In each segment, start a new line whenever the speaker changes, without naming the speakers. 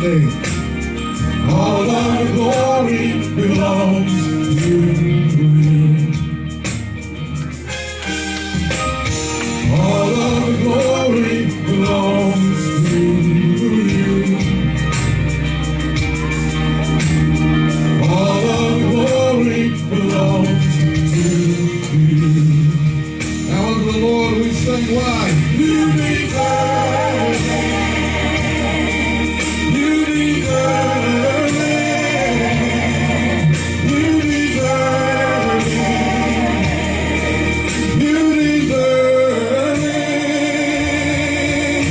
today. All of the glory belongs to you. All of the glory belongs to you. All of the glory belongs to you. Now unto the Lord we sing, why? You deserve it. You deserve it. You deserve it. You deserve it.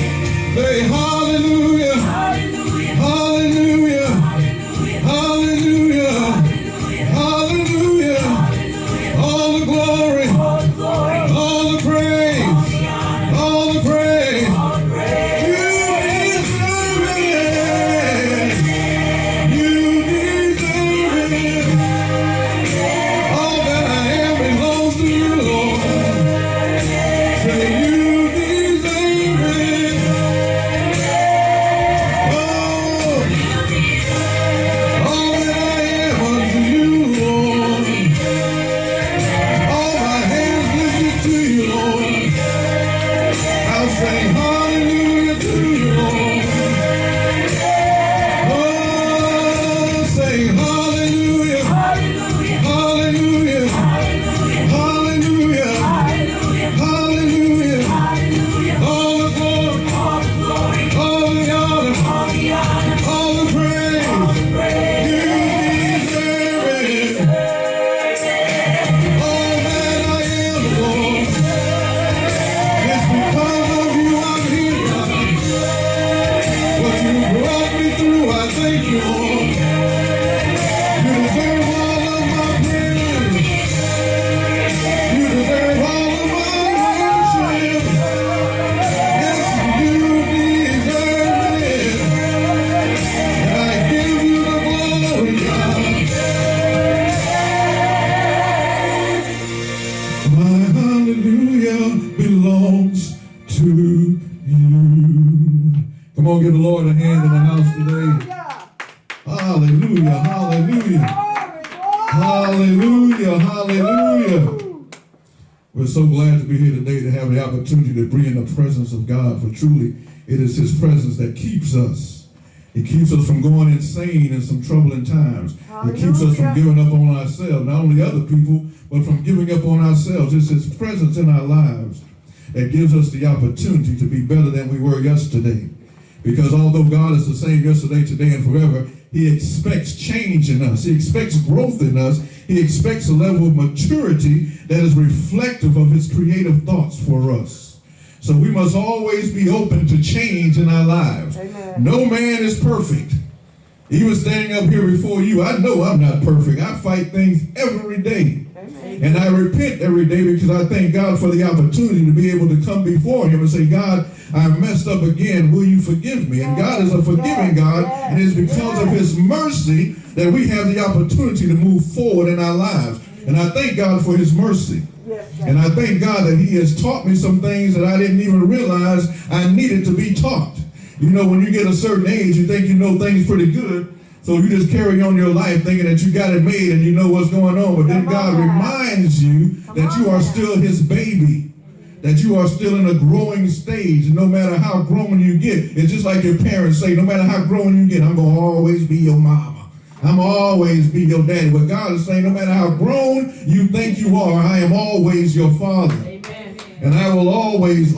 Say hallelujah. Hallelujah. Hallelujah. Hallelujah. Hallelujah. All the glory. All the praise. All the praise. You deserve it. You deserve it. All that I am belongs to you, Lord. Say you deserve it. Oh, all that I am unto you, Lord. All my hands lifted to you, Lord. I'll say hallelujah to you, Lord. Oh, say hallelujah. Hallelujah. Hallelujah. Hallelujah. All the glory. All the honor. All the praise. You deserve it. All that I am, Lord. It's because of you I'm here, God. What you brought me through, I thank you, Lord. You deserve all of my praise. You deserve all of my worship. Yes, you deserve it. And I give you the glory, God. My hallelujah belongs to you. Come on, give the Lord a hand in the house today. Hallelujah, hallelujah. Hallelujah, hallelujah. We're so glad to be here today to have the opportunity to be in the presence of God, for truly it is his presence that keeps us. It keeps us from going insane in some troubling times. It keeps us from giving up on ourselves, not only other people, but from giving up on ourselves. It's his presence in our lives that gives us the opportunity to be better than we were yesterday. Because although God is the same yesterday, today, and forever, he expects change in us. He expects growth in us. He expects a level of maturity that is reflective of his creative thoughts for us. So we must always be open to change in our lives. Amen. No man is perfect. Even standing up here before you, I know I'm not perfect. I fight things every day. Amen. And I repent every day because I thank God for the opportunity to be able to come before him and say, God, I messed up again. Will you forgive me? And God is a forgiving God. And it's because of his mercy that we have the opportunity to move forward in our lives. And I thank God for his mercy. And I thank God that he has taught me some things that I didn't even realize I needed to be taught. You know, when you get a certain age, you think you know things pretty good. So you just carry on your life thinking that you got it made and you know what's going on. But then God reminds you that you are still his baby, that you are still in a growing stage. And no matter how grown you get, it's just like your parents say, no matter how grown you get, I'm going to always be your mama. I'm always be your daddy. But God is saying, no matter how grown you think you are, I am always your father. Amen. And I will always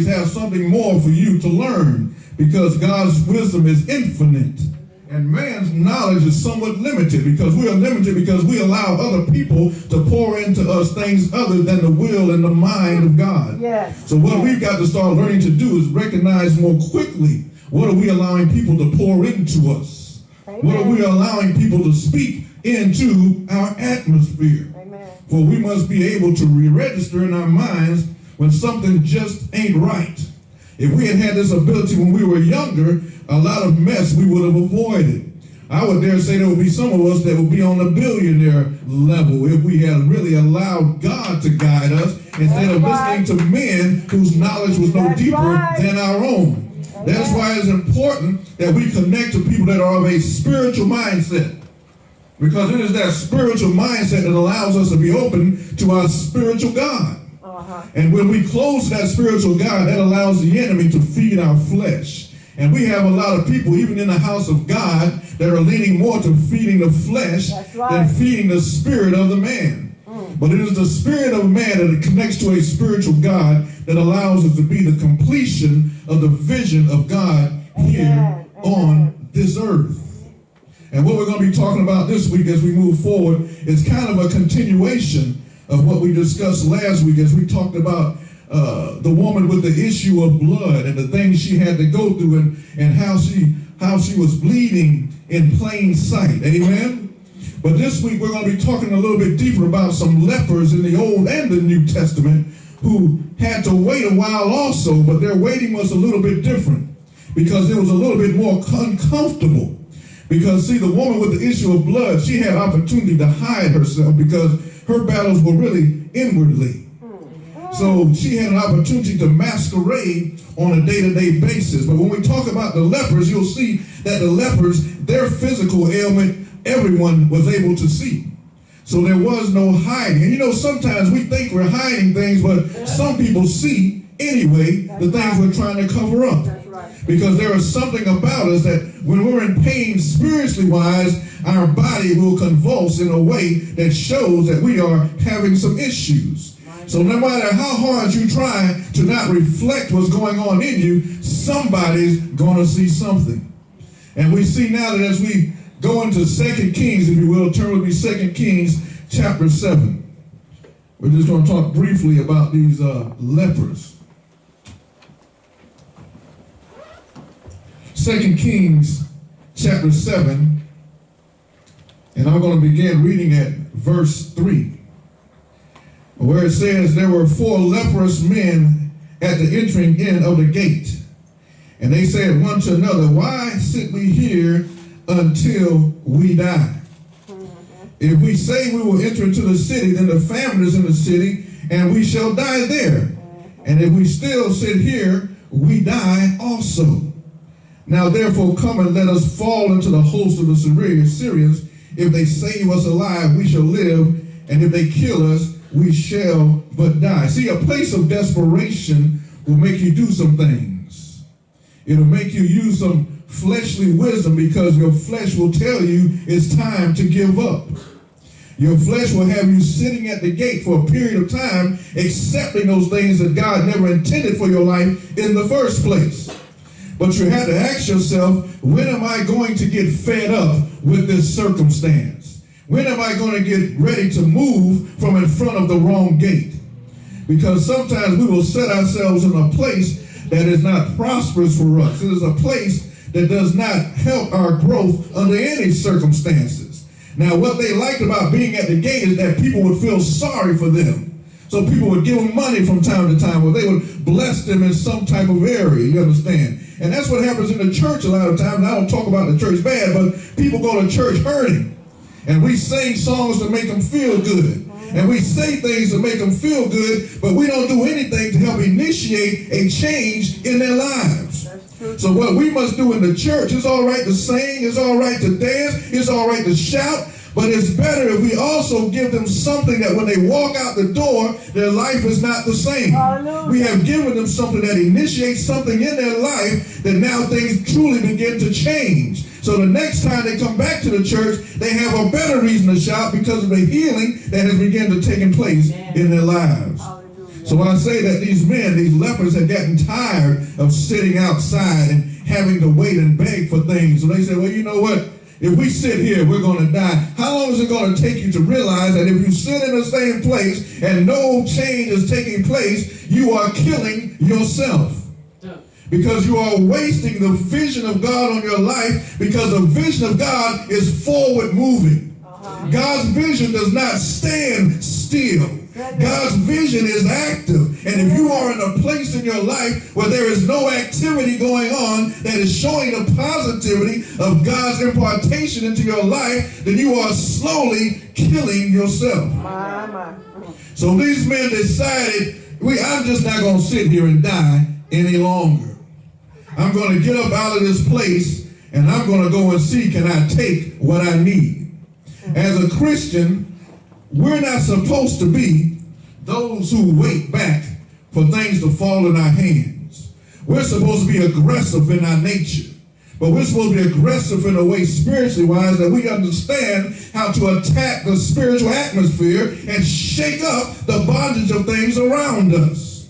have something more for you to learn, because God's wisdom is infinite. And man's knowledge is somewhat limited, because we are limited because we allow other people to pour into us things other than the will and the mind of God. Yes. So what we've got to start learning to do is recognize more quickly, what are we allowing people to pour into us? Amen. What are we allowing people to speak into our atmosphere? Amen. For we must be able to re-register in our minds when something just ain't right. If we had had this ability when we were younger, a lot of mess we would have avoided. I would dare say there would be some of us that would be on the billionaire level if we had really allowed God to guide us instead of listening to men whose knowledge was no deeper than our own. That's why it's important that we connect to people that are of a spiritual mindset. Because it is that spiritual mindset that allows us to be open to our spiritual God. And when we close that spiritual God, that allows the enemy to feed our flesh. And we have a lot of people, even in the house of God, that are leaning more to feeding the flesh than feeding the spirit of the man. But it is the spirit of man that connects to a spiritual God that allows us to be the completion of the vision of God here on this earth. And what we're going to be talking about this week as we move forward is kind of a continuation of what we discussed last week as we talked about the woman with the issue of blood and the things she had to go through and how she was bleeding in plain sight. Amen? But this week we're going to be talking a little bit deeper about some lepers in the Old and the New Testament who had to wait a while also, but their waiting was a little bit different because it was a little bit more uncomfortable. Because, see, the woman with the issue of blood, she had opportunity to hide herself because her battles were really inwardly. So she had an opportunity to masquerade on a day-to-day basis. But when we talk about the lepers, you'll see that the lepers, their physical ailment, everyone was able to see. So there was no hiding. And you know, sometimes we think we're hiding things, but some people see anyway the things we're trying to cover up. Because there is something about us that when we're in pain spiritually wise, our body will convulse in a way that shows that we are having some issues. So no matter how hard you try to not reflect what's going on in you, somebody's going to see something. And we see now that as we go into 2 Kings, if you will, turn with me, 2 Kings chapter 7. We're just going to talk briefly about these lepers. 2 Kings chapter 7, and I'm going to begin reading at verse 3, where it says, there were 4 leprous men at the entering in of the gate, and they said one to another, why sit we here until we die? If we say we will enter into the city, then the famine is in the city, and we shall die there. And if we still sit here, we die also. Now therefore come and let us fall into the host of the Syrians. If they save us alive, we shall live, and if they kill us, we shall but die. See, a place of desperation will make you do some things. It'll make you use some fleshly wisdom because your flesh will tell you it's time to give up. Your flesh will have you sitting at the gate for a period of time, accepting those things that God never intended for your life in the first place. But you have to ask yourself, when am I going to get fed up with this circumstance? When am I going to get ready to move from in front of the wrong gate? Because sometimes we will set ourselves in a place that is not prosperous for us. It is a place that does not help our growth under any circumstances. Now, what they liked about being at the gate is that people would feel sorry for them. So people would give them money from time to time, or they would bless them in some type of area, you understand? And that's what happens in the church a lot of times. And I don't talk about the church bad, but people go to church hurting. And we sing songs to make them feel good. And we say things to make them feel good, but we don't do anything to help initiate a change in their lives. So what we must do in the church, it's all right to sing, it's all right to dance, it's all right to shout, but it's better if we also give them something that when they walk out the door, their life is not the same. Hallelujah. We have given them something that initiates something in their life that now things truly begin to change. So the next time they come back to the church, they have a better reason to shout because of the healing that has begun to take place in their lives. Hallelujah. So I say that these men, these lepers, had gotten tired of sitting outside and having to wait and beg for things. So they said, well, you know what? If we sit here, we're going to die. How long is it going to take you to realize that if you sit in the same place and no change is taking place, you are killing yourself? Because you are wasting the vision of God on your life, because the vision of God is forward moving. God's vision does not stand still. God's vision is active. And if you are in a place in your life where there is no activity going on that is showing the positivity of God's impartation into your life, then you are slowly killing yourself. So these men decided, I'm just not going to sit here and die any longer. I'm going to get up out of this place and I'm going to go and see, can I take what I need? As a Christian, we're not supposed to be those who wait back for things to fall in our hands. We're supposed to be aggressive in our nature. But we're supposed to be aggressive in a way spiritually wise that we understand how to attack the spiritual atmosphere and shake up the bondage of things around us.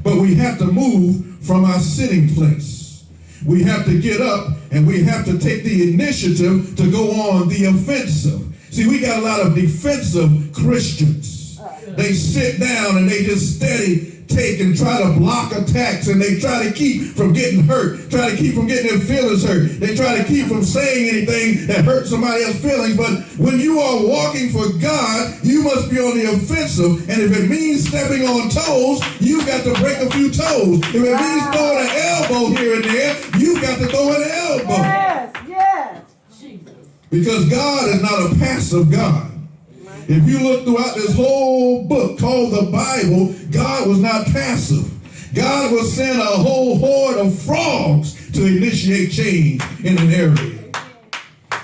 But we have to move from our sitting place. We have to get up and we have to take the initiative to go on the offensive. See, we got a lot of defensive Christians. They sit down and they just steady take and try to block attacks, and they try to keep from getting hurt, try to keep from getting their feelings hurt. They try to keep from saying anything that hurts somebody else's feelings. But when you are walking for God, you must be on the offensive. And if it means stepping on toes, you got to break a few toes. If it means throwing an elbow here and there, you got to throw an elbow.
Yes, yes. Jesus.
Because God is not a passive God. If you look throughout this whole book called the Bible, God was not passive. God will send a whole horde of frogs to initiate change in an area.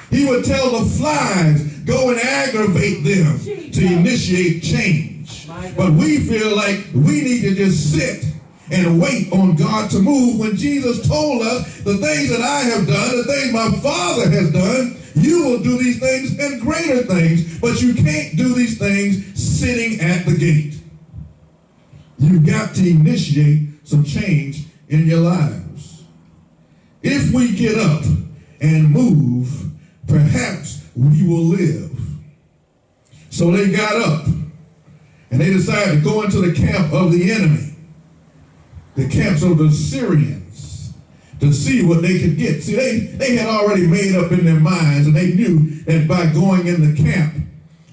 He would tell the flies, go and aggravate them to initiate change. But we feel like we need to just sit and wait on God to move when Jesus told us the things that I have done, the things my Father has done, you will do these things and greater things, but you can't do these things sitting at the gate. You've got to initiate some change in your lives. If we get up and move, perhaps we will live. So they got up and they decided to go into the camp of the enemy, the camps of the Syrians, to see what they could get. See, they had already made up in their minds, and they knew that by going in the camp,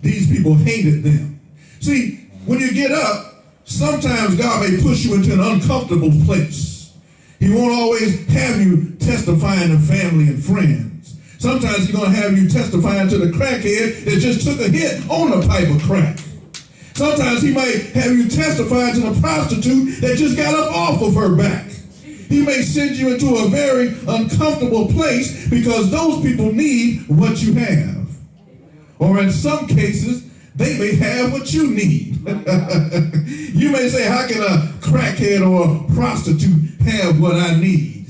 these people hated them. See, when you get up, sometimes God may push you into an uncomfortable place. He won't always have you testifying to family and friends. Sometimes he's going to have you testifying to the crackhead that just took a hit on a pipe of crack. Sometimes he might have you testifying to the prostitute that just got up off of her back. He may send you into a very uncomfortable place because those people need what you have. Or in some cases, they may have what you need. You may say, how can a crackhead or a prostitute have what I need?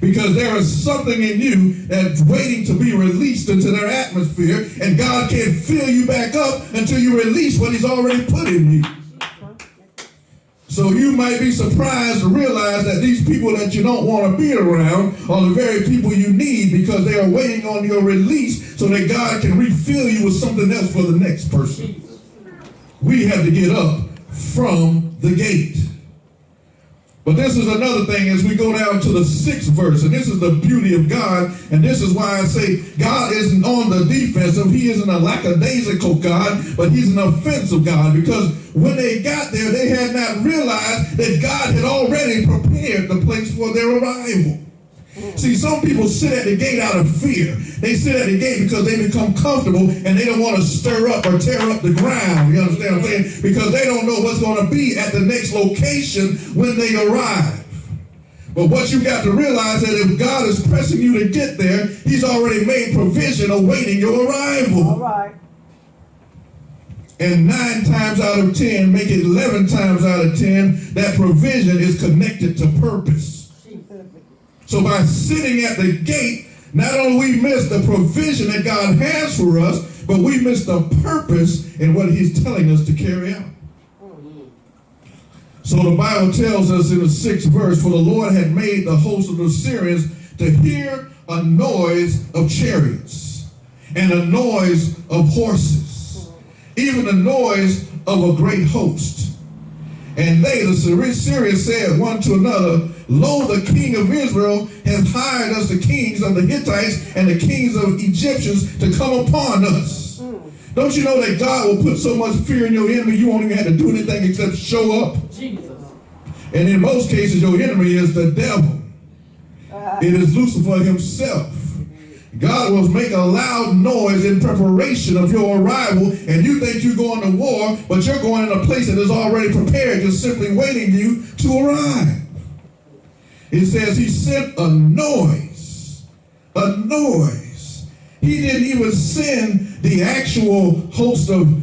Because there is something in you that's waiting to be released into their atmosphere, and God can't fill you back up until you release what he's already put in you. So you might be surprised to realize that these people that you don't want to be around are the very people you need, because they are waiting on your release so that God can refill you with something else for the next person. We have to get up from the gate. But this is another thing as we go down to the 6th verse, and this is the beauty of God, and this is why I say God isn't on the defensive. He isn't a lackadaisical God, but he's an offensive God, because when they got there, they had not realized that God had already prepared the place for their arrival. See, some people sit at the gate out of fear. They sit at the gate because they become comfortable and they don't want to stir up or tear up the ground. You understand what I'm saying? Because they don't know what's going to be at the next location when they arrive. But what you got to realize is that if God is pressing you to get there, he's already made provision awaiting your arrival.
All right.
And 9 times out of 10, make it 11 times out of 10, that provision is connected to purpose. So by sitting at the gate, not only we miss the provision that God has for us, but we miss the purpose in what he's telling us to carry out. So the Bible tells us in the 6th verse, for the Lord had made the host of the Syrians to hear a noise of chariots and a noise of horses, even the noise of a great host. And they, the Syrians, said one to another, lo, the king of Israel has hired us, the kings of the Hittites and the kings of Egyptians, to come upon us. Don't you know that God will put so much fear in your enemy, you won't even have to do anything except show up? Jesus. And in most cases, your enemy is the devil. It is Lucifer himself. God will make a loud noise in preparation of your arrival, and you think you're going to war, but you're going in a place that is already prepared, just simply waiting you to arrive. It says he sent a noise. A noise. He didn't even send the actual host of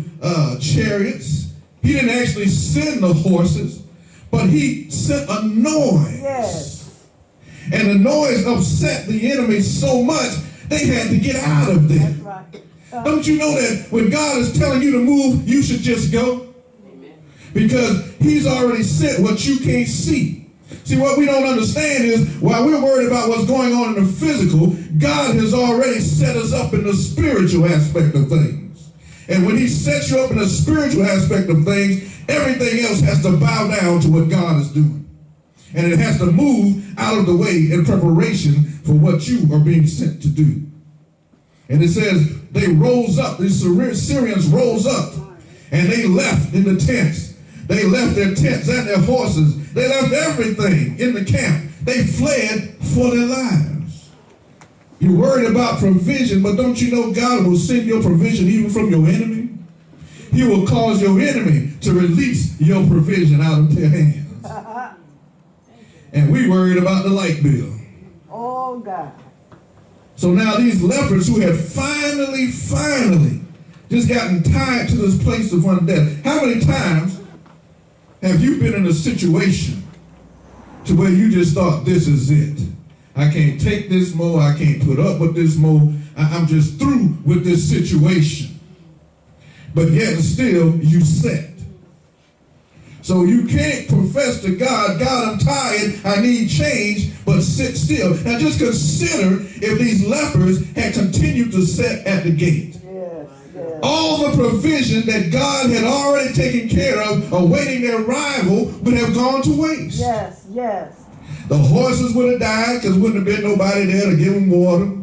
chariots. He didn't actually send the horses, but he sent a noise.
Yes.
And the noise upset the enemy so much, they had to get out of there.
That's right.
Don't you know that when God is telling you to move, you should just go?
Amen.
Because he's already sent what you can't see. See, what we don't understand is while we're worried about what's going on in the physical, God has already set us up in the spiritual aspect of things. And when he sets you up in the spiritual aspect of things, everything else has to bow down to what God is doing. And it has to move out of the way in preparation for what you are being sent to do. And it says they rose up, these Syrians rose up, and they left in the tents. They left their tents and their horses. They left everything in the camp. They fled for their lives. You're worried about provision, but don't you know God will send your provision even from your enemy? He will cause your enemy to release your provision out of their hands. And we worried about the light bill.
Oh, God.
So now these lepers who had finally just gotten tied to this place of undeath. How many times have you been in a situation to where you just thought, this is it? I can't take this more. I can't put up with this more. I'm just through with this situation. But yet still you sat. So you can't profess to God, God, I'm tired, I need change, but sit still. Now just consider if these lepers had continued to sit at the gate.
Yes, yes.
All the provision that God had already taken care of, awaiting their arrival, would have gone to waste.
Yes, yes.
The horses would have died because wouldn't have been nobody there to give them water.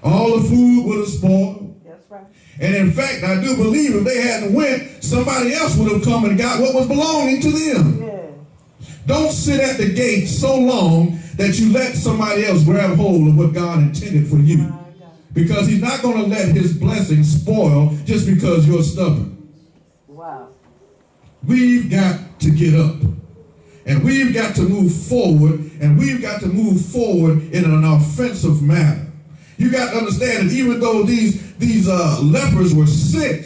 All the food would have spoiled.
That's right.
And in fact, I do believe if they hadn't went, somebody else would have come and got what was belonging to them.
Yeah.
Don't sit at the gate so long that you let somebody else grab hold of what God intended for you. Because he's not going to let his blessing spoil just because you're stubborn.
Wow.
We've got to get up. And we've got to move forward. And we've got to move forward in an offensive manner. You got to understand that even though these lepers were sick,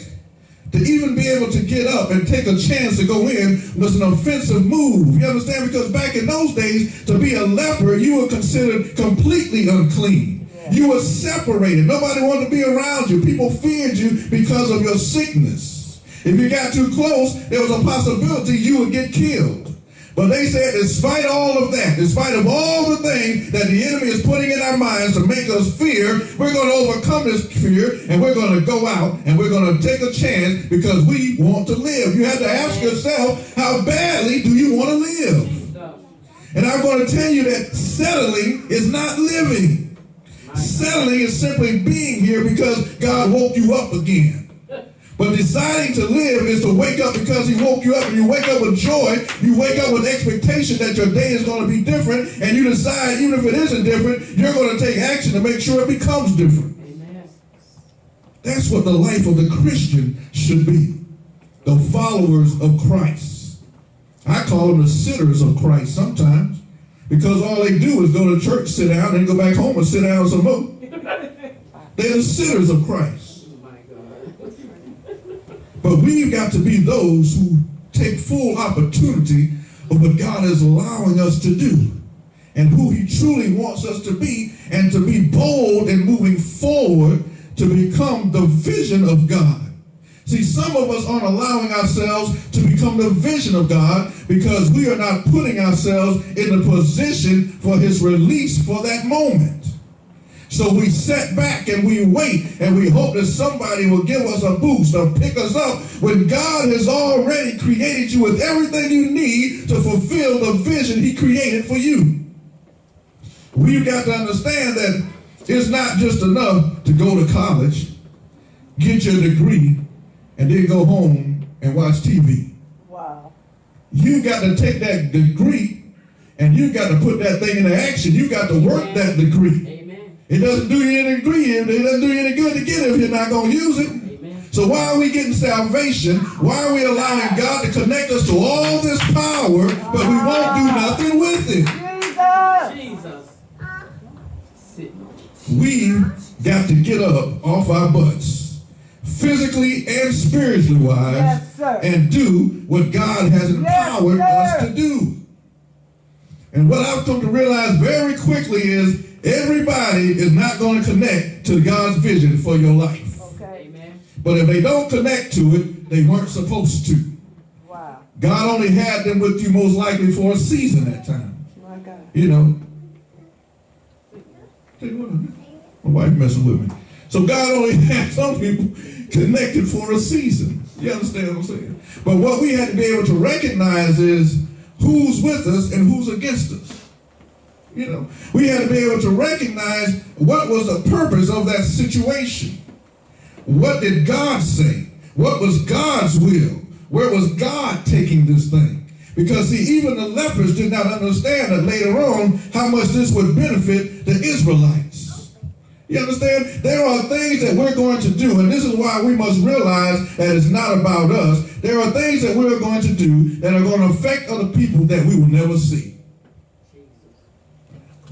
to even be able to get up and take a chance to go in was an offensive move. You understand? Because back in those days, to be a leper, you were considered completely unclean. Yeah. You were separated. Nobody wanted to be around you. People feared you because of your sickness. If you got too close, there was a possibility you would get killed. But they said, despite all of that, despite of all the things that the enemy is putting in our minds to make us fear, we're going to overcome this fear, and we're going to go out, and we're going to take a chance because we want to live. You have to ask yourself, how badly do you want to live? And I'm going to tell you that settling is not living. Settling is simply being here because God woke you up again. But deciding to live is to wake up because he woke you up, and you wake up with joy. You wake up with expectation that your day is going to be different, and you decide, even if it isn't different, you're going to take action to make sure it becomes different.
Amen.
That's what the life of the Christian should be. The followers of Christ. I call them the sitters of Christ sometimes, because all they do is go to church, sit down, and go back home and sit down some more. They're the sitters of Christ. But we've got to be those who take full opportunity of what God is allowing us to do and who he truly wants us to be, and to be bold in moving forward to become the vision of God. See, some of us aren't allowing ourselves to become the vision of God because we are not putting ourselves in the position for his release for that moment. So we sit back and we wait and we hope that somebody will give us a boost or pick us up when God has already created you with everything you need to fulfill the vision he created for you. We've got to understand that it's not just enough to go to college, get your degree, and then go home and watch TV.
Wow.
You got to take that degree and you got to put that thing into action. You got to work that degree. It doesn't do you any good. It doesn't do you any good to get it if you're not going to use it. Amen. So why are we getting salvation? Why are we allowing God to connect us to all this power, but we won't do nothing with it?
Jesus.
We got to get up off our butts, physically and spiritually wise,
Yes, sir.
and do what God has empowered us to do. And what I've come to realize very quickly is everybody is not going to connect to God's vision for your life.
Okay.
Amen.
But if they don't connect to it, they weren't supposed to.
Wow.
God only had them with you most likely for a season at time.
My God.
You know. Tell you what, my wife messing with me. So God only had some people connected for a season. You understand what I'm saying? But what we had to be able to recognize is who's with us and who's against us. You know, we had to be able to recognize what was the purpose of that situation. What did God say? What was God's will? Where was God taking this thing? Because see, even the lepers did not understand that later on how much this would benefit the Israelites. You understand? There are things that we're going to do, and this is why we must realize that it's not about us. There are things that we're going to do that are going to affect other people that we will never see.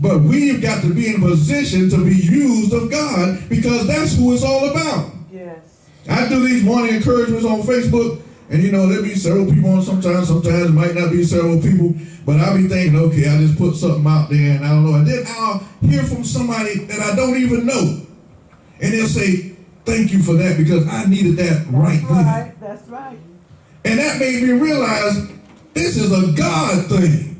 But we've got to be in a position to be used of God, because that's who it's all about.
Yes.
I do these morning encouragements on Facebook, and you know, there'll be several people on sometimes it might not be several people, but I'll be thinking, okay, I just put something out there and I don't know. And then I'll hear from somebody that I don't even know. And they'll say, thank you for that, because I needed that right then.
That's right.
And that made me realize this is a God thing.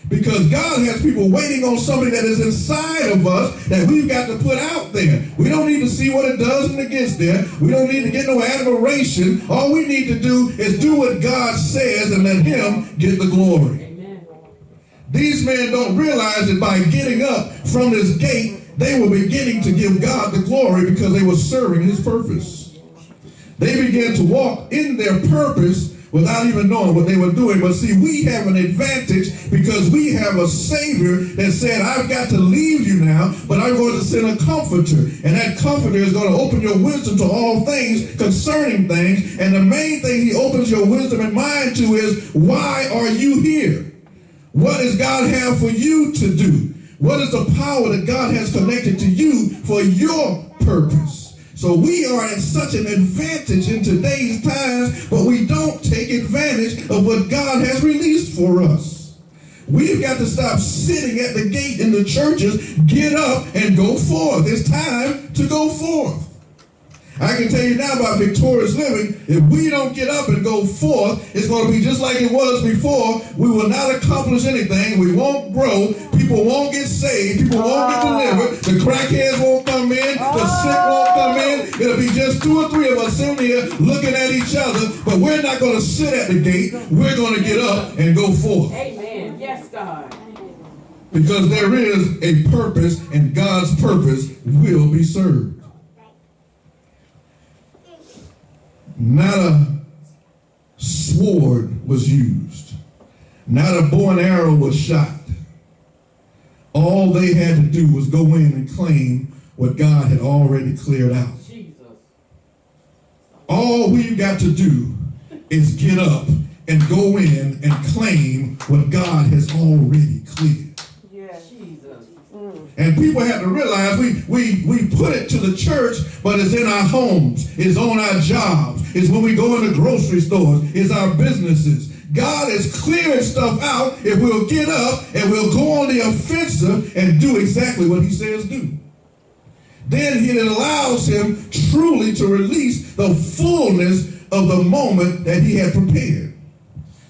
Because God has people waiting on something that is inside of us that we've got to put out there. We don't need to see what it does when it gets there. We don't need to get no admiration. All we need to do is do what God says and let him get the glory.
Amen.
These men don't realize that by getting up from this gate, they were beginning to give God the glory because they were serving his purpose. They began to walk in their purpose without even knowing what they were doing. But see, we have an advantage because we have a Savior that said, I've got to leave you now, but I'm going to send a comforter. And that comforter is going to open your wisdom to all things concerning things. And the main thing he opens your wisdom and mind to is, why are you here? What does God have for you to do? What is the power that God has connected to you for your purpose? So we are at such an advantage in today's times, but we don't take advantage of what God has released for us. We've got to stop sitting at the gate in the churches. Get up and go forth. It's time to go forth. I can tell you now about victorious living. If we don't get up and go forth, it's going to be just like it was before. We will not accomplish anything. We won't grow. People won't get saved. People won't get delivered. The crackheads won't come in. The sick won't come in. It'll be just 2 or 3 of us in here looking at each other. But we're not going to sit at the gate. We're going to get up and go forth.
Amen. Yes, God.
Because there is a purpose, and God's purpose will be served. Not a sword was used. Not a bow and arrow was shot. All they had to do was go in and claim what God had already cleared out.
Jesus.
All we've got to do is get up and go in and claim what God has already cleared.
Yes.
Jesus.
And people have to realize we put it to the church, but it's in our homes, it's on our jobs, it's when we go in the grocery stores, it's our businesses. God is clearing stuff out if we'll get up and we'll go on the offensive and do exactly what he says do. Then it allows him truly to release the fullness of the moment that he had prepared.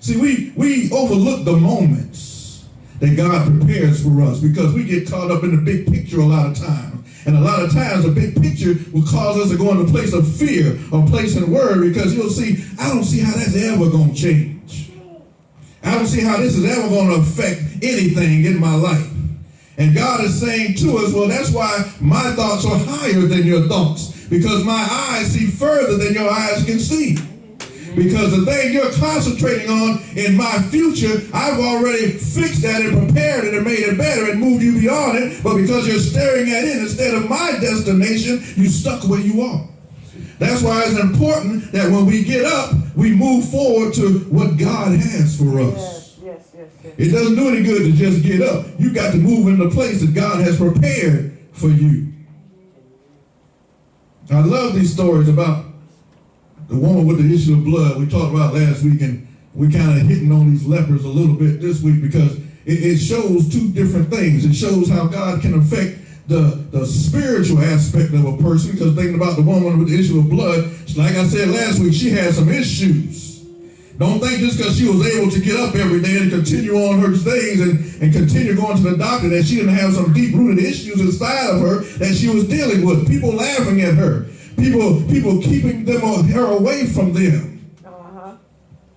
See, we overlook the moments that God prepares for us because we get caught up in the big picture a lot of times. And a lot of times the big picture will cause us to go into a place of fear or place in worry, because you'll see, I don't see how that's ever going to change. I don't see how this is ever going to affect anything in my life. And God is saying to us, well, that's why my thoughts are higher than your thoughts, because my eyes see further than your eyes can see. Because the thing you're concentrating on in my future, I've already fixed that and prepared it and made it better and moved you beyond it. But because you're staring at it instead of my destination, you stuck where you are. That's why it's important that when we get up, we move forward to what God has for us.
Yes.
It doesn't do any good to just get up. You got to move in the place that God has prepared for you. I love these stories about the woman with the issue of blood we talked about last week, and we kind of hitting on these lepers a little bit this week because it shows two different things. It shows how God can affect the spiritual aspect of a person, because thinking about the woman with the issue of blood, like I said last week, she had some issues. Don't think just because she was able to get up every day and continue on her things and continue going to the doctor that she didn't have some deep-rooted issues inside of her that she was dealing with. People laughing at her. People keeping her away from them.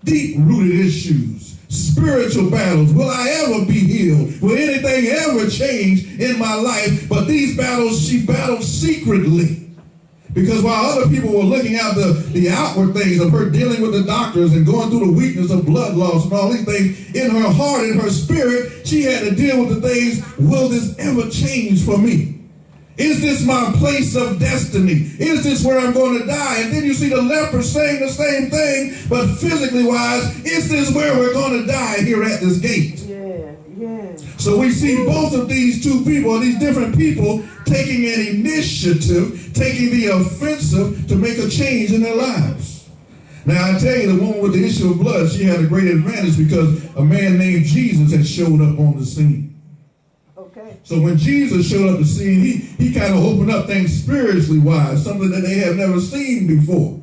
Deep-rooted issues. Spiritual battles. Will I ever be healed? Will anything ever change in my life? But these battles, she battled secretly. Because while other people were looking at the outward things of her dealing with the doctors and going through the weakness of blood loss and all these things, in her heart, in her spirit, she had to deal with the things, will this ever change for me? Is this my place of destiny? Is this where I'm going to die? And then you see the leper saying the same thing, but physically wise, is this where we're going to die here at this gate? Yeah. So we see both of these two people, these different people, taking an initiative, taking the offensive to make a change in their lives. Now I tell you, the woman with the issue of blood, she had a great advantage because a man named Jesus had showed up on the scene. So when Jesus showed up the scene, he kind of opened up things spiritually wise, something that they had never seen before.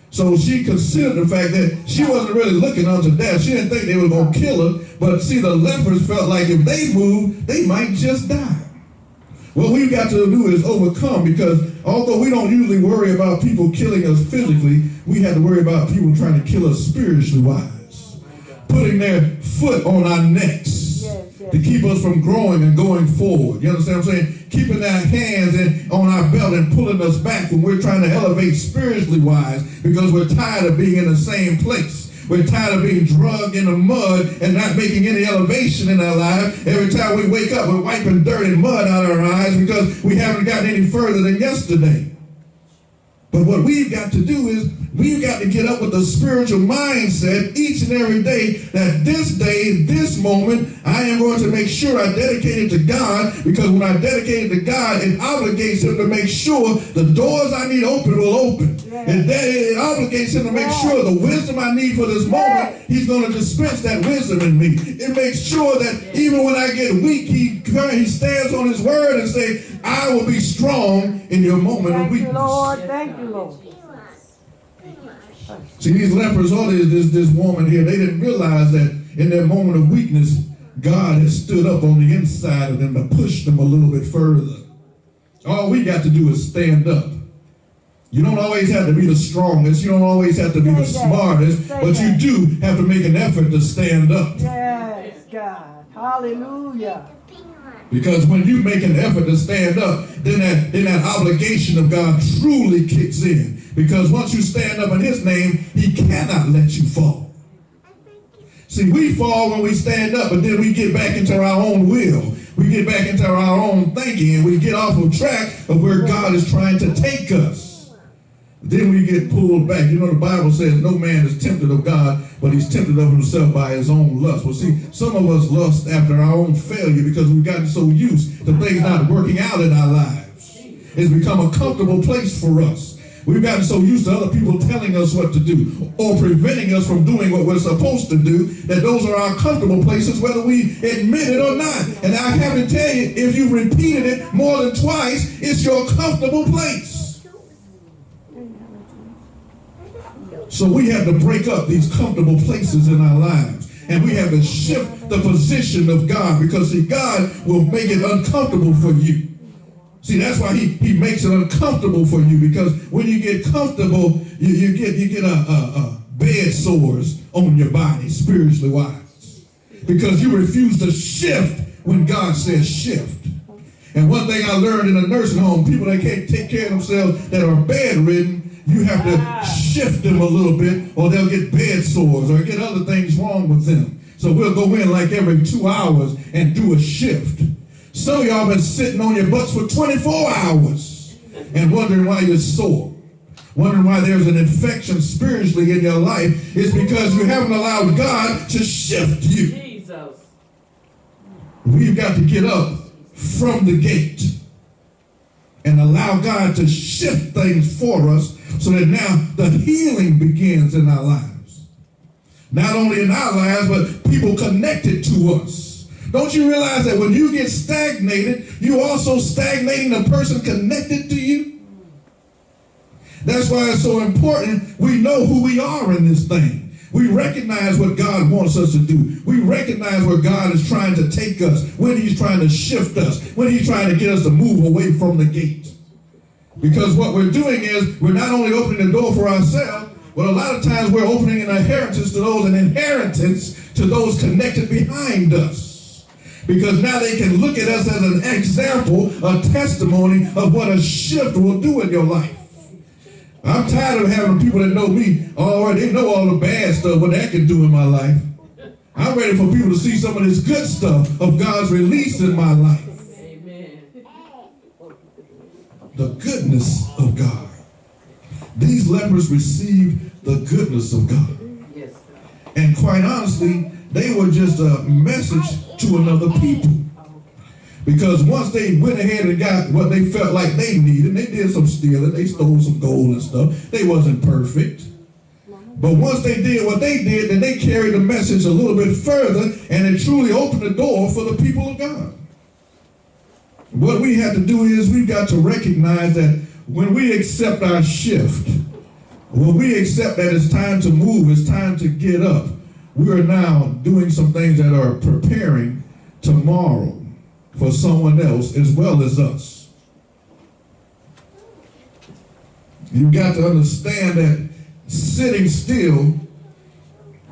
So she considered the fact that she wasn't really looking unto death. She didn't think they were going to kill her. But see, the lepers felt like if they moved, they might just die. What we've got to do is overcome, because although we don't usually worry about people killing us physically, we have to worry about people trying to kill us spiritually wise, putting their foot on our necks to keep us from growing and going forward. You understand what I'm saying? Keeping our hands on our belt and pulling us back when we're trying to elevate spiritually wise, because we're tired of being in the same place. We're tired of being drugged in the mud and not making any elevation in our life. Every time we wake up, we're wiping dirt and mud out of our eyes because we haven't gotten any further than yesterday. But what we've got to do is we've got to get up with a spiritual mindset each and every day, that this day, this moment, I am going to make sure I dedicate it to God, because when I dedicate it to God, it obligates him to make sure the doors I need open will open. And that it obligates him to make sure the wisdom I need for this moment, he's going to dispense that wisdom in me. It makes sure that even when I get weak, he stands on his word and says, I will be strong in your moment of weakness.
Thank you, Lord.
See, these lepers, this woman here, they didn't realize that in their moment of weakness, God has stood up on the inside of them to push them a little bit further. All we got to do is stand up. You don't always have to be the strongest. You don't always have to be the smartest. But you do have to make an effort to stand up.
Yes, God. Hallelujah.
Because when you make an effort to stand up, then that obligation of God truly kicks in. Because once you stand up in his name, he cannot let you fall. See, we fall when we stand up, but then we get back into our own will. We get back into our own thinking, and we get off of track of where God is trying to take us. Then we get pulled back. You know, the Bible says no man is tempted of God, but he's tempted of himself by his own lust. Well, see, some of us lust after our own failure because we've gotten so used to things not working out in our lives. It's become a comfortable place for us. We've gotten so used to other people telling us what to do or preventing us from doing what we're supposed to do, that those are our comfortable places, whether we admit it or not. And I have to tell you, if you've repeated it more than twice, it's your comfortable place. So we have to break up these comfortable places in our lives. And we have to shift the position of God, because see, God will make it uncomfortable for you. See, that's why he makes it uncomfortable for you, because when you get comfortable, you get a bed sores on your body, spiritually wise, because you refuse to shift when God says shift. And one thing I learned in a nursing home, people that can't take care of themselves, that are bedridden, you have to shift them a little bit, or they'll get bed sores or get other things wrong with them. So we'll go in like every 2 hours and do a shift. Some of y'all been sitting on your butts for 24 hours and wondering why you're sore, wondering why there's an infection spiritually in your life. It's because you haven't allowed God to shift you. Jesus. We've got to get up from the gate. and allow God to shift things for us so that now the healing begins in our lives. Not only in our lives, but people connected to us. Don't you realize that when you get stagnated, you're also stagnating the person connected to you? That's why it's so important we know who we are in this thing. We recognize what God wants us to do. We recognize where God is trying to take us, when he's trying to shift us, when he's trying to get us to move away from the gate. Because what we're doing is we're not only opening the door for ourselves, but a lot of times we're opening an inheritance to those connected behind us. Because now they can look at us as an example, a testimony of what a shift will do in your life. I'm tired of having people that know me, they know all the bad stuff, what that can do in my life. I'm ready for people to see some of this good stuff of God's release in my life. Amen. The goodness of God. These lepers received the goodness of God. Yes. And quite honestly, they were just a message to another people. Because once they went ahead and got what they felt like they needed, they did some stealing, they stole some gold and stuff. They wasn't perfect. But once they did what they did, then they carried the message a little bit further, and it truly opened the door for the people of God. What we have to do is we've got to recognize that when we accept our shift, when we accept that it's time to move, it's time to get up, we are now doing some things that are preparing tomorrow for someone else as well as us. You've got to understand that sitting still,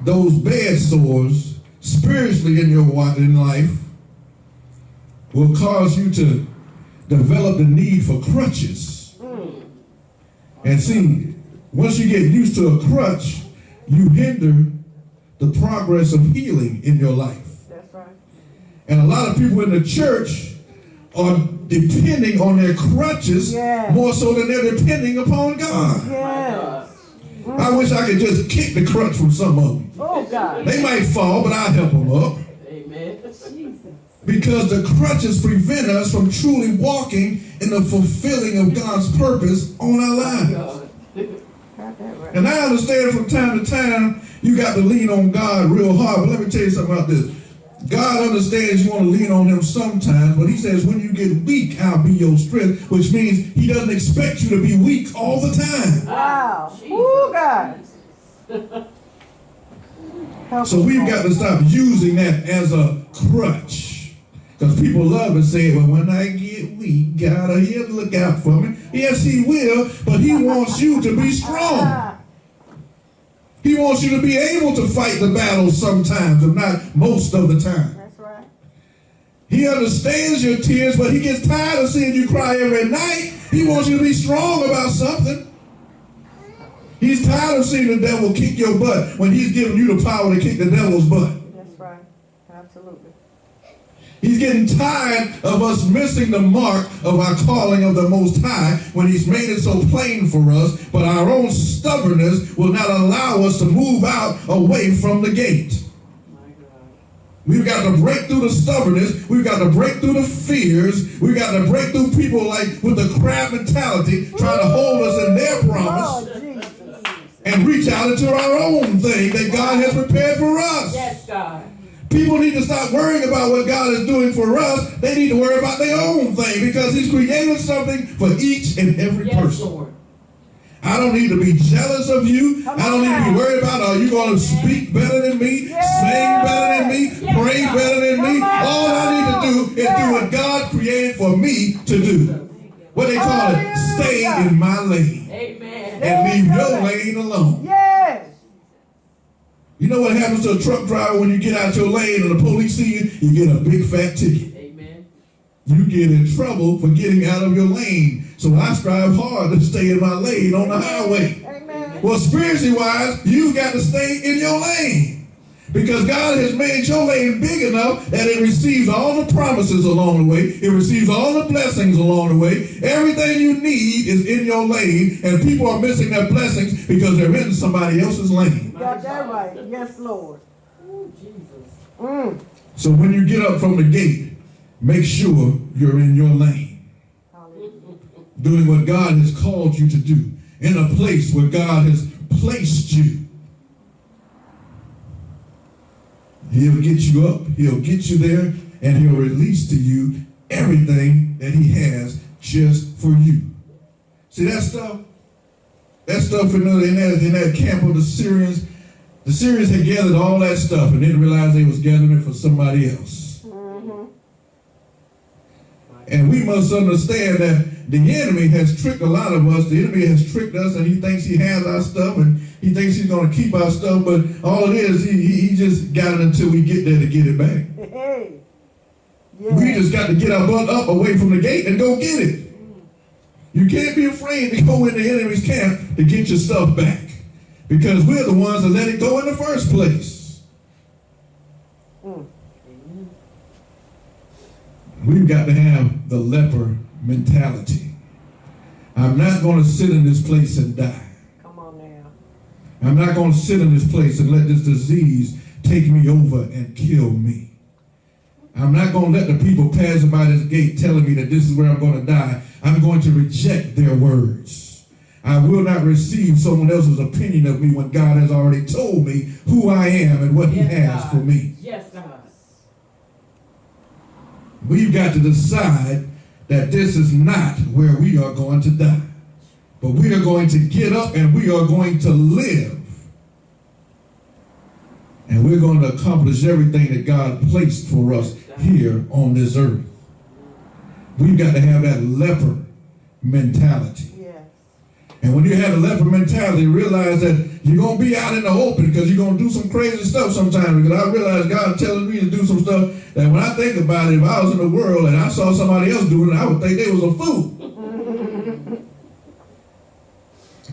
those bed sores spiritually in life will cause you to develop the need for crutches. And see, once you get used to a crutch, you hinder the progress of healing in your life. And a lot of people in the church are depending on their crutches more so than they're depending upon God. Yes. I wish I could just kick the crutch from some of them. Oh, God. They might fall, but I'll help them up. Amen. Because the crutches prevent us from truly walking in the fulfilling of God's purpose on our lives. And I understand from time to time you got to lean on God real hard, but let me tell you something about this. God understands you want to lean on him sometimes, but he says when you get weak, I'll be your strength, which means he doesn't expect you to be weak all the time. Wow. Ooh, God. So we've got to stop using that as a crutch. Because people love to say, well, when I get weak, God, he'll look out for me. Yes, he will, but he wants you to be strong. He wants you to be able to fight the battle sometimes, if not most of the time. That's right. He understands your tears, but he gets tired of seeing you cry every night. He wants you to be strong about something. He's tired of seeing the devil kick your butt when he's giving you the power to kick the devil's butt. That's right. Absolutely. He's getting tired of us missing the mark of our calling of the Most High when he's made it so plain for us, but our own stubbornness will not allow us to move out away from the gate. We've got to break through the stubbornness. We've got to break through the fears. We've got to break through people like with the crab mentality trying to hold us in their promise and reach out into our own thing that God has prepared for us. Yes, God. People need to stop worrying about what God is doing for us. They need to worry about their own thing because he's created something for each and every person. Lord. I don't need to be jealous of you. I don't need to be worried about, are you going to speak better than me, sing better than me, pray better than me? All I need to do is do what God created for me to do. What they call it, stay in my lane. Amen. And leave your lane alone. Yes. You know what happens to a truck driver when you get out your lane and the police see you? You get a big fat ticket. Amen. You get in trouble for getting out of your lane. So I strive hard to stay in my lane on the highway. Amen. Well, spiritually wise, you've got to stay in your lane. Because God has made your lane big enough that it receives all the promises along the way. It receives all the blessings along the way. Everything you need is in your lane, and people are missing their blessings because they're in somebody else's lane. You got that right. Yes, Lord. Ooh, Jesus. So when you get up from the gate, make sure you're in your lane. doing what God has called you to do, in a place where God has placed you. He'll get you up, he'll get you there, and he'll release to you everything that he has just for you. See that stuff? That stuff in that camp of the Syrians had gathered all that stuff and didn't realize they was gathering it for somebody else. Mm-hmm. And we must understand that the enemy has tricked a lot of us. The enemy has tricked us, and he thinks he has our stuff, and he thinks he's going to keep our stuff, but all it is, he just got it until we get there to get it back. Hey. Yeah. We just got to get our butt up away from the gate and go get it. You can't be afraid to go in the enemy's camp to get your stuff back, because we're the ones that let it go in the first place. We've got to have the leper mentality. I'm not going to sit in this place and die. Come on now. I'm not going to sit in this place and let this disease take me over and kill me. I'm not going to let the people pass by this gate telling me that this is where I'm going to die. I'm going to reject their words. I will not receive someone else's opinion of me when God has already told me who I am and what he has for me. Yes, God. We've got to decide that this is not where we are going to die. But we are going to get up and we are going to live. And we're going to accomplish everything that God placed for us here on this earth. We've got to have that leper mentality. Yes. And when you have a leper mentality, realize that you're going to be out in the open because you're going to do some crazy stuff sometimes. Because I realize God telling me to do some stuff that when I think about it, if I was in the world and I saw somebody else doing it, I would think they was a fool.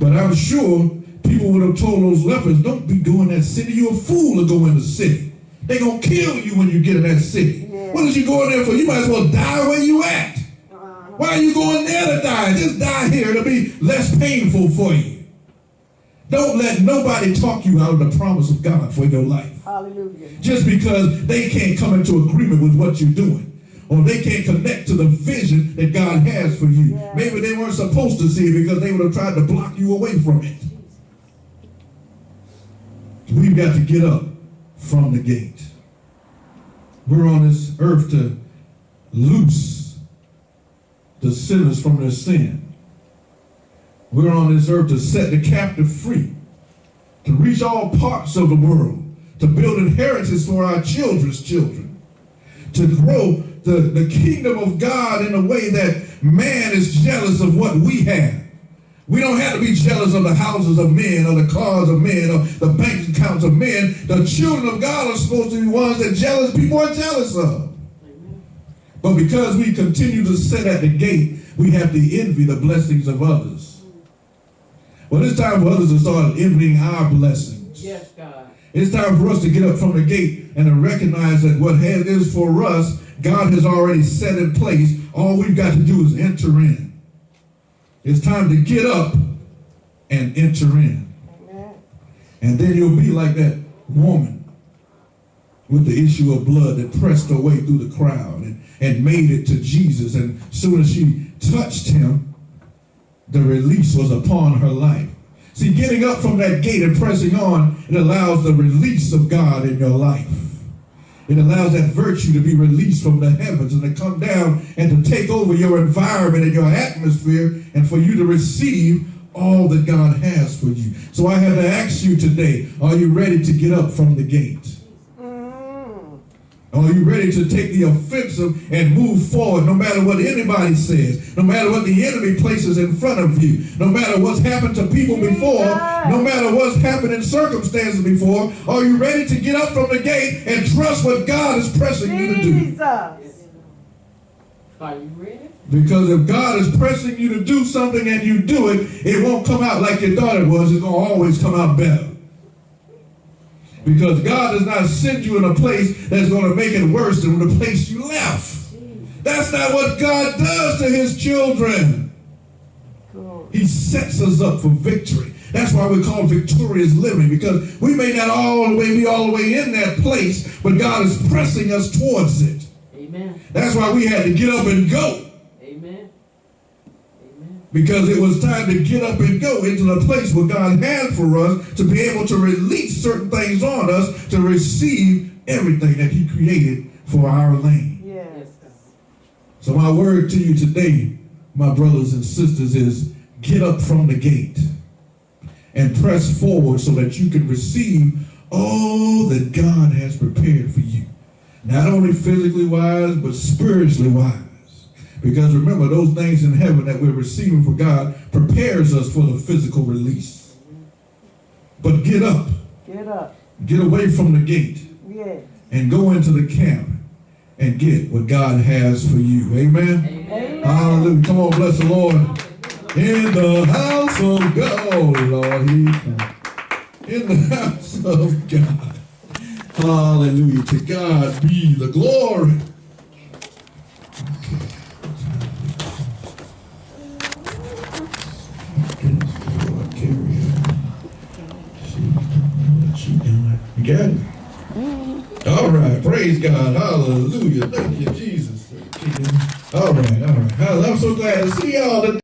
But I'm sure people would have told those lepers, don't be going in that city. You're a fool to go in the city. They're going to kill you when you get in that city. Yeah. What is you going there for? You might as well die where you at. Why are you going there to die? Just die here. It'll be less painful for you. Don't let nobody talk you out of the promise of God for your life. Hallelujah. Just because they can't come into agreement with what you're doing. Or they can't connect to the vision that God has for you. Yeah. Maybe they weren't supposed to see it because they would have tried to block you away from it. We've got to get up from the gate. We're on this earth to loose the sinners from their sin. We're on this earth to set the captive free, to reach all parts of the world, to build inheritance for our children's children, to grow the kingdom of God in a way that man is jealous of what we have. We don't have to be jealous of the houses of men or the cars of men or the bank accounts of men. The children of God are supposed to be ones that jealous people are jealous of. Amen. But because we continue to sit at the gate, we have to envy the blessings of others. Well, it's time for others to start envying our blessings. Yes, God. It's time for us to get up from the gate and to recognize that what is for us, God has already set in place. All we've got to do is enter in. It's time to get up and enter in. Amen. And then you'll be like that woman with the issue of blood that pressed her way through the crowd and made it to Jesus. And as soon as she touched him, the release was upon her life. See, getting up from that gate and pressing on, it allows the release of God in your life. It allows that virtue to be released from the heavens and to come down and to take over your environment and your atmosphere and for you to receive all that God has for you. So I have to ask you today, are you ready to get up from the gate? Are you ready to take the offensive and move forward no matter what anybody says, no matter what the enemy places in front of you, no matter what's happened to people before, no matter what's happened in circumstances before? Are you ready to get up from the gate and trust what God is pressing you to do? Are you ready? Because if God is pressing you to do something and you do it, it won't come out like you thought it was. It's going to always come out better. Because God does not send you in a place that's going to make it worse than the place you left. That's not what God does to his children. He sets us up for victory. That's why we call victorious living, because we may not be all the way in that place, but God is pressing us towards it. Amen. That's why we had to get up and go. Amen. Amen. Because it was time to get up and go into the place where God had for us to be able to release certain things on us to receive everything that he created for our lane.
Yes.
So my word to you today, my brothers and sisters, is get up from the gate and press forward so that you can receive all that God has prepared for you. Not only physically wise, but spiritually wise. Because remember, those things in heaven that we're receiving from God prepares us for the physical release. But get up.
Get up.
Get away from the gate.
Yes.
And go into the camp and get what God has for you. Amen?
Amen.
Hallelujah. Come on, bless the Lord. In the house of God. Oh, Lord, in the house of God. Hallelujah. To God be the glory. You got it? All right. Praise God. Hallelujah. Thank you, Jesus. All right. I'm so glad to see y'all today.